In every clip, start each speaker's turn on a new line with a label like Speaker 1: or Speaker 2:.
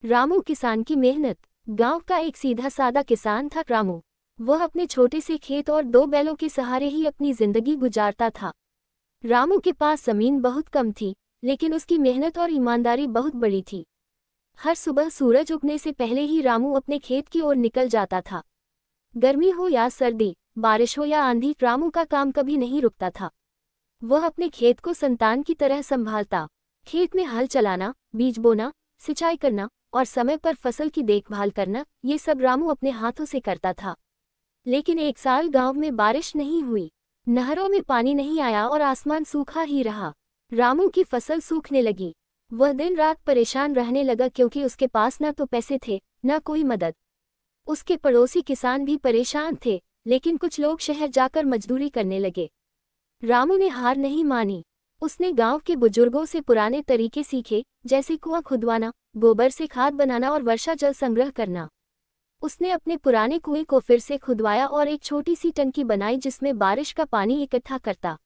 Speaker 1: रामू किसान की मेहनत। गांव का एक सीधा सादा किसान था रामू। वह अपने छोटे से खेत और 2 बैलों के सहारे ही अपनी जिंदगी गुजारता था। रामू के पास जमीन बहुत कम थी, लेकिन उसकी मेहनत और ईमानदारी बहुत बड़ी थी। हर सुबह सूरज उगने से पहले ही रामू अपने खेत की ओर निकल जाता था। गर्मी हो या सर्दी, बारिश हो या आंधी, रामू का काम कभी नहीं रुकता था। वह अपने खेत को संतान की तरह संभालता। खेत में हल चलाना, बीज बोना, सिंचाई करना और समय पर फसल की देखभाल करना, ये सब रामू अपने हाथों से करता था। लेकिन एक साल गांव में बारिश नहीं हुई। नहरों में पानी नहीं आया और आसमान सूखा ही रहा। रामू की फसल सूखने लगी। वह दिन रात परेशान रहने लगा क्योंकि उसके पास न तो पैसे थे, न कोई मदद। उसके पड़ोसी किसान भी परेशान थे, लेकिन कुछ लोग शहर जाकर मजदूरी करने लगे। रामू ने हार नहीं मानी। उसने गांव के बुजुर्गों से पुराने तरीके सीखे, जैसे कुआं खुदवाना, गोबर से खाद बनाना और वर्षा जल संग्रह करना। उसने अपने पुराने कुएं को फिर से खुदवाया और एक छोटी सी टंकी बनाई जिसमें बारिश का पानी इकट्ठा करता।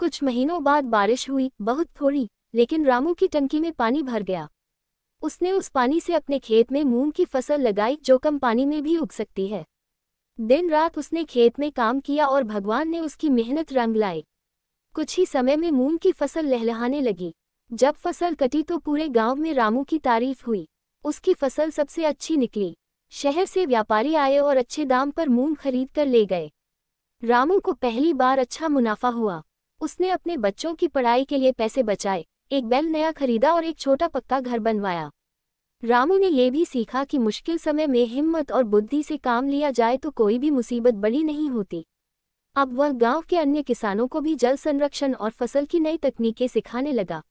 Speaker 1: कुछ महीनों बाद बारिश हुई, बहुत थोड़ी, लेकिन रामू की टंकी में पानी भर गया। उसने उस पानी से अपने खेत में मूंग की फसल लगाई, जो कम पानी में भी उग सकती है। दिन रात उसने खेत में काम किया और भगवान ने उसकी मेहनत रंग लाई। कुछ ही समय में मूंग की फसल लहलहाने लगी। जब फसल कटी तो पूरे गांव में रामू की तारीफ हुई। उसकी फसल सबसे अच्छी निकली। शहर से व्यापारी आए और अच्छे दाम पर मूंग खरीद कर ले गए। रामू को पहली बार अच्छा मुनाफा हुआ। उसने अपने बच्चों की पढ़ाई के लिए पैसे बचाए, एक बैल नया खरीदा और एक छोटा पक्का घर बनवाया। रामू ने यह भी सीखा कि मुश्किल समय में हिम्मत और बुद्धि से काम लिया जाए तो कोई भी मुसीबत बड़ी नहीं होती। अब वह गांव के अन्य किसानों को भी जल संरक्षण और फसल की नई तकनीकें सिखाने लगा।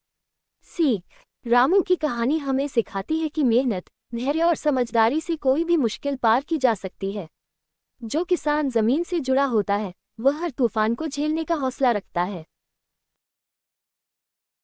Speaker 1: सीख। रामू की कहानी हमें सिखाती है कि मेहनत, धैर्य और समझदारी से कोई भी मुश्किल पार की जा सकती है। जो किसान जमीन से जुड़ा होता है, वह हर तूफान को झेलने का हौसला रखता है।